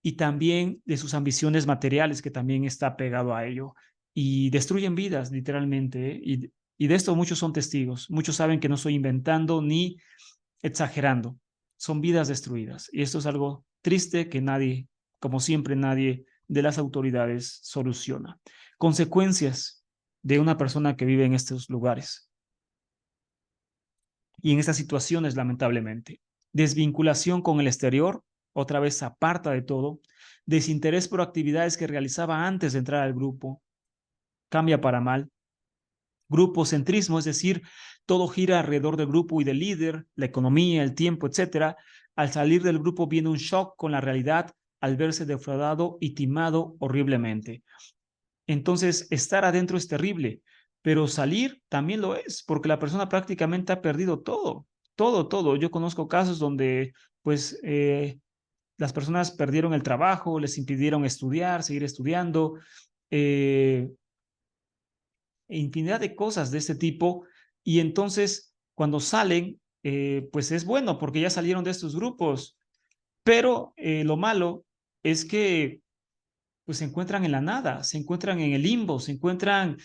y también de sus ambiciones materiales, que también está pegado a ello. Y destruyen vidas, literalmente. Y de esto muchos son testigos. Muchos saben que no estoy inventando ni exagerando. Son vidas destruidas. Y esto es algo triste que nadie, como siempre, nadie de las autoridades soluciona. Consecuencias de una persona que vive en estos lugares y en estas situaciones, lamentablemente. Desvinculación con el exterior, otra vez se aparta de todo. Desinterés por actividades que realizaba antes de entrar al grupo, cambia para mal. Grupocentrismo, es decir, todo gira alrededor del grupo y del líder, la economía, el tiempo, etcétera. Al salir del grupo viene un shock con la realidad al verse defraudado y timado horriblemente. Entonces, estar adentro es terrible, pero salir también lo es, porque la persona prácticamente ha perdido todo, todo, todo. Yo conozco casos donde, pues, las personas perdieron el trabajo, les impidieron estudiar, seguir estudiando, eh, infinidad de cosas de este tipo. Y entonces, cuando salen, pues es bueno, porque ya salieron de estos grupos, pero lo malo es que pues se encuentran en la nada, se encuentran en el limbo, se encuentran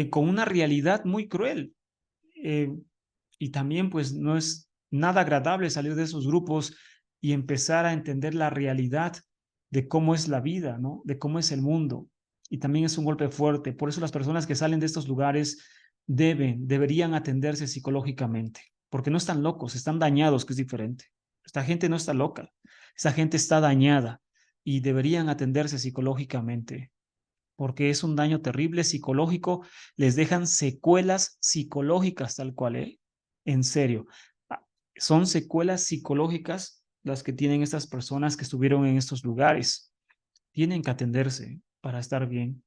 con una realidad muy cruel. Eh, y también pues no es nada agradable salir de esos grupos y empezar a entender la realidad de cómo es la vida, ¿no? De cómo es el mundo. Y también es un golpe fuerte. Por eso las personas que salen de estos lugares deberían atenderse psicológicamente, porque no están locos, están dañados, que es diferente. Esta gente no está loca, esta gente está dañada y deberían atenderse psicológicamente, porque es un daño terrible psicológico, les dejan secuelas psicológicas tal cual, ¿eh? En serio, ah, son secuelas psicológicas las que tienen estas personas que estuvieron en estos lugares. Tienen que atenderse para estar bien.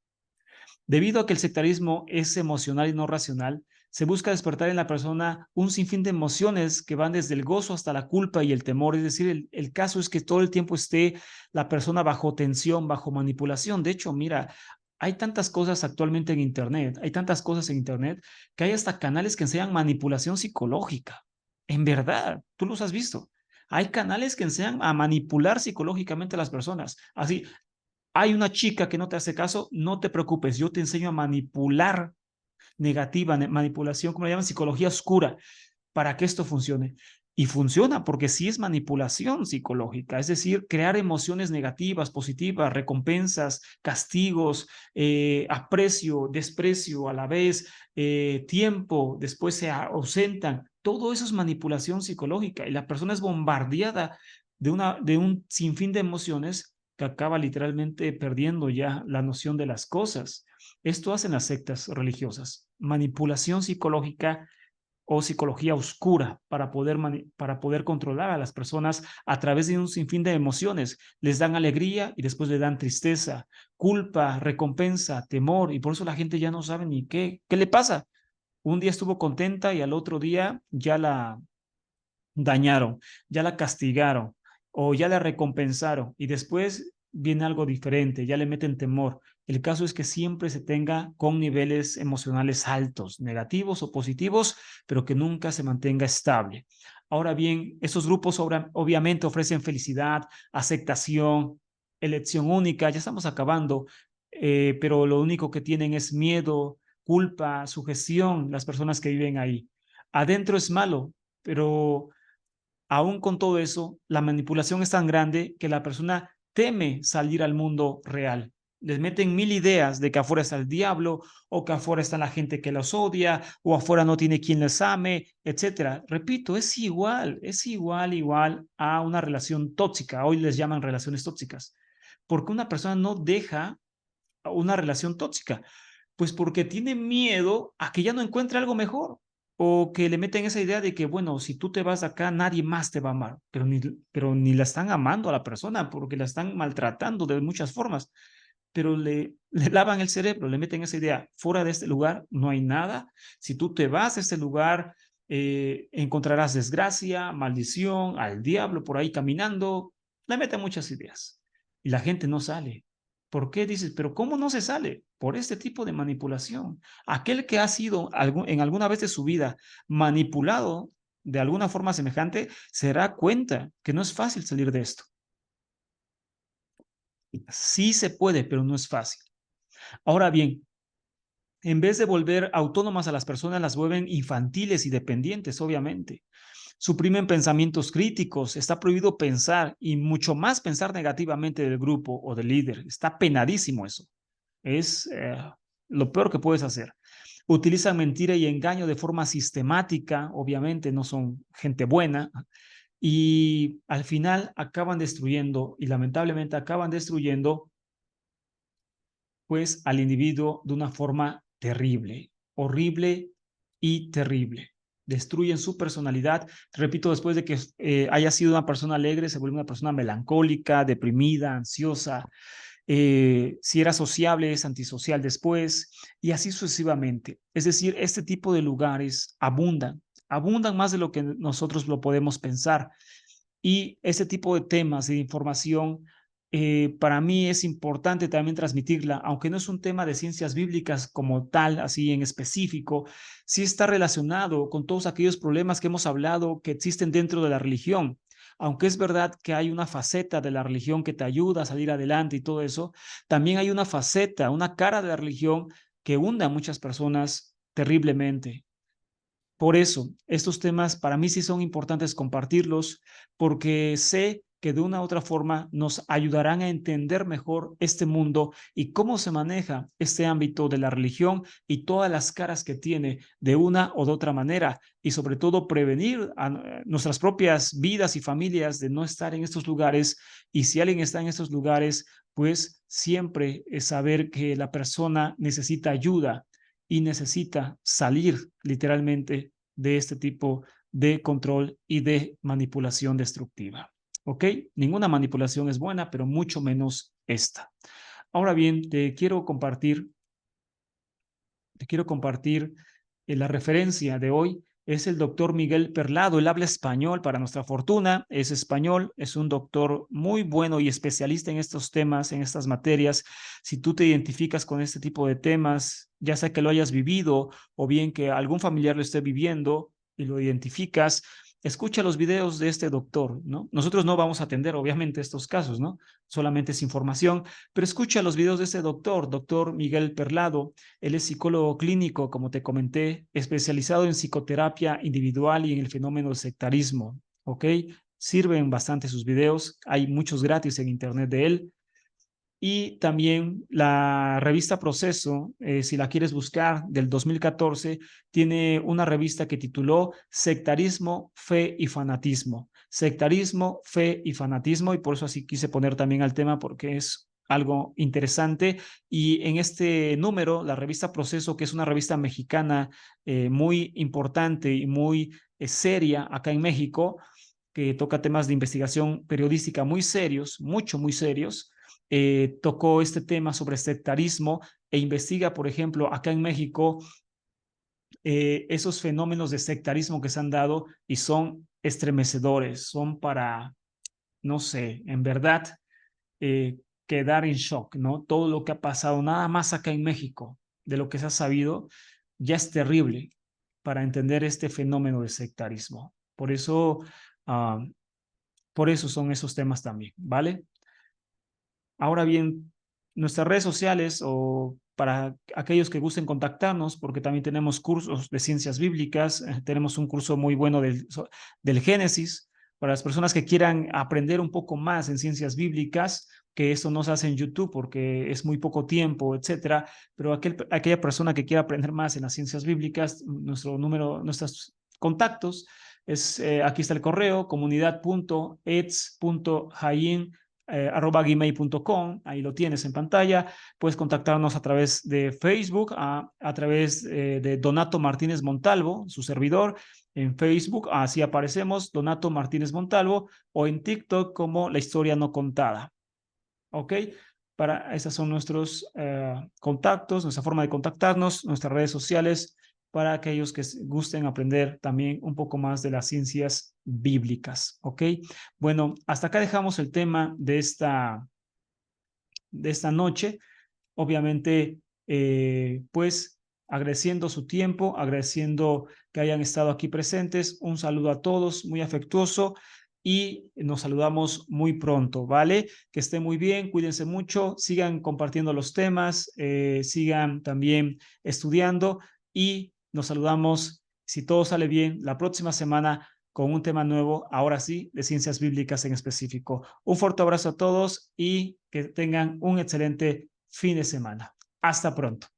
Debido a que el sectarismo es emocional y no racional, se busca despertar en la persona un sinfín de emociones que van desde el gozo hasta la culpa y el temor. Es decir, el caso es que todo el tiempo esté la persona bajo tensión, bajo manipulación. De hecho, mira, hay tantas cosas actualmente en Internet, hay tantas cosas en Internet, que hay hasta canales que enseñan manipulación psicológica. En verdad, tú los has visto. Hay canales que enseñan a manipular psicológicamente a las personas. Así, hay una chica que no te hace caso, no te preocupes, yo te enseño a manipular negativa, manipulación, como le llaman, psicología oscura, para que esto funcione. Y funciona porque sí es manipulación psicológica, es decir, crear emociones negativas, positivas, recompensas, castigos, aprecio, desprecio a la vez, tiempo, después se ausentan. Todo eso es manipulación psicológica y la persona es bombardeada de un sinfín de emociones que acaba literalmente perdiendo ya la noción de las cosas. Esto hacen las sectas religiosas, manipulación psicológica o psicología oscura para poder controlar a las personas a través de un sinfín de emociones. Les dan alegría y después le dan tristeza, culpa, recompensa, temor, y por eso la gente ya no sabe ni qué le pasa. Un día estuvo contenta y al otro día ya la dañaron, ya la castigaron o ya la recompensaron y después viene algo diferente, ya le meten temor. El caso es que siempre se tenga con niveles emocionales altos, negativos o positivos, pero que nunca se mantenga estable. Ahora bien, esos grupos obviamente ofrecen felicidad, aceptación, elección única, ya estamos acabando, pero lo único que tienen es miedo, culpa, sugestión, las personas que viven ahí. Adentro es malo, pero aún con todo eso, la manipulación es tan grande que la persona teme salir al mundo real. Les meten mil ideas de que afuera está el diablo, o que afuera está la gente que los odia, o afuera no tiene quien les ame, etcétera. Repito, es igual a una relación tóxica. Hoy les llaman relaciones tóxicas. Porque una persona no deja una relación tóxica? Pues porque tiene miedo a que ya no encuentre algo mejor, o que le meten esa idea de que, bueno, si tú te vas de acá, nadie más te va a amar, pero ni la están amando a la persona, porque la están maltratando de muchas formas, pero le lavan el cerebro, le meten esa idea: fuera de este lugar no hay nada, si tú te vas de este lugar, encontrarás desgracia, maldición, al diablo por ahí caminando. Le meten muchas ideas y la gente no sale. ¿Por qué dices? Pero ¿cómo no se sale? Por este tipo de manipulación. Aquel que ha sido en alguna vez de su vida manipulado de alguna forma semejante se dará cuenta que no es fácil salir de esto. Sí se puede, pero no es fácil. Ahora bien, en vez de volver autónomas a las personas, las vuelven infantiles y dependientes, obviamente. Suprimen pensamientos críticos, está prohibido pensar, y mucho más pensar negativamente del grupo o del líder. Está penadísimo eso. Es lo peor que puedes hacer. Utilizan mentira y engaño de forma sistemática, obviamente no son gente buena, y al final acaban destruyendo, y lamentablemente acaban destruyendo, pues, al individuo de una forma terrible, horrible y terrible. Destruyen su personalidad. Repito, después de que haya sido una persona alegre, se vuelve una persona melancólica, deprimida, ansiosa. Si era sociable, es antisocial después, y así sucesivamente. Es decir, este tipo de lugares abundan más de lo que nosotros lo podemos pensar. Y ese tipo de temas de información, para mí es importante también transmitirla, aunque no es un tema de ciencias bíblicas como tal, así en específico, sí está relacionado con todos aquellos problemas que hemos hablado que existen dentro de la religión. Aunque es verdad que hay una faceta de la religión que te ayuda a salir adelante y todo eso, también hay una faceta, una cara de la religión que hunde a muchas personas terriblemente. Por eso, estos temas para mí sí son importantes compartirlos, porque sé que de una u otra forma nos ayudarán a entender mejor este mundo y cómo se maneja este ámbito de la religión y todas las caras que tiene de una o de otra manera, y sobre todo prevenir a nuestras propias vidas y familias de no estar en estos lugares. Y si alguien está en estos lugares, pues siempre es saber que la persona necesita ayuda y necesita salir literalmente de este tipo de control y de manipulación destructiva. ¿Ok? Ninguna manipulación es buena, pero mucho menos esta. Ahora bien, te quiero compartir la referencia de hoy. Es el doctor Miguel Perlado. Él habla español, para nuestra fortuna, es español, es un doctor muy bueno y especialista en estos temas, en estas materias. Si tú te identificas con este tipo de temas, ya sea que lo hayas vivido o bien que algún familiar lo esté viviendo y lo identificas, escucha los videos de este doctor, ¿no? Nosotros no vamos a atender, obviamente, estos casos, ¿no? Solamente es información, pero escucha los videos de este doctor Miguel Perlado. Él es psicólogo clínico, como te comenté, especializado en psicoterapia individual y en el fenómeno del sectarismo, ¿ok? Sirven bastante sus videos, hay muchos gratis en internet de él. Y también la revista Proceso, si la quieres buscar, del 2014, tiene una revista que tituló Sectarismo, Fe y Fanatismo. Sectarismo, Fe y Fanatismo, y por eso así quise poner también al tema, porque es algo interesante. Y en este número, la revista Proceso, que es una revista mexicana muy importante y muy seria acá en México, que toca temas de investigación periodística muy serios, muy serios, tocó este tema sobre sectarismo e investiga, por ejemplo, acá en México, esos fenómenos de sectarismo que se han dado y son estremecedores, son para, no sé, en verdad, quedar en shock, ¿no? Todo lo que ha pasado, nada más acá en México, de lo que se ha sabido, ya es terrible para entender este fenómeno de sectarismo. Uh, por eso son esos temas también, ¿vale? Ahora bien, nuestras redes sociales, o para aquellos que gusten contactarnos, porque también tenemos cursos de ciencias bíblicas, tenemos un curso muy bueno del Génesis, Para las personas que quieran aprender un poco más en ciencias bíblicas, que eso no se hace en YouTube porque es muy poco tiempo, etcétera, pero aquella persona que quiera aprender más en las ciencias bíblicas, nuestros contactos, aquí está el correo, comunidad.ets.jain@gmail.com, ahí lo tienes en pantalla. Puedes contactarnos a través de Facebook, a través de Donato Martínez Montalvo, su servidor, en Facebook, así aparecemos, Donato Martínez Montalvo, o en TikTok como La Historia No Contada. ¿Ok? Esos son nuestros contactos, nuestra forma de contactarnos, nuestras redes sociales, para aquellos que gusten aprender también un poco más de las ciencias bíblicas. ¿Ok? Bueno, hasta acá dejamos el tema de esta noche. Obviamente, pues agradeciendo su tiempo, agradeciendo que hayan estado aquí presentes. Un saludo a todos, muy afectuoso, y nos saludamos muy pronto, ¿vale? Que estén muy bien, cuídense mucho, sigan compartiendo los temas, sigan también estudiando, y nos saludamos, si todo sale bien, la próxima semana con un tema nuevo, ahora sí, de ciencias bíblicas en específico. Un fuerte abrazo a todos y que tengan un excelente fin de semana. Hasta pronto.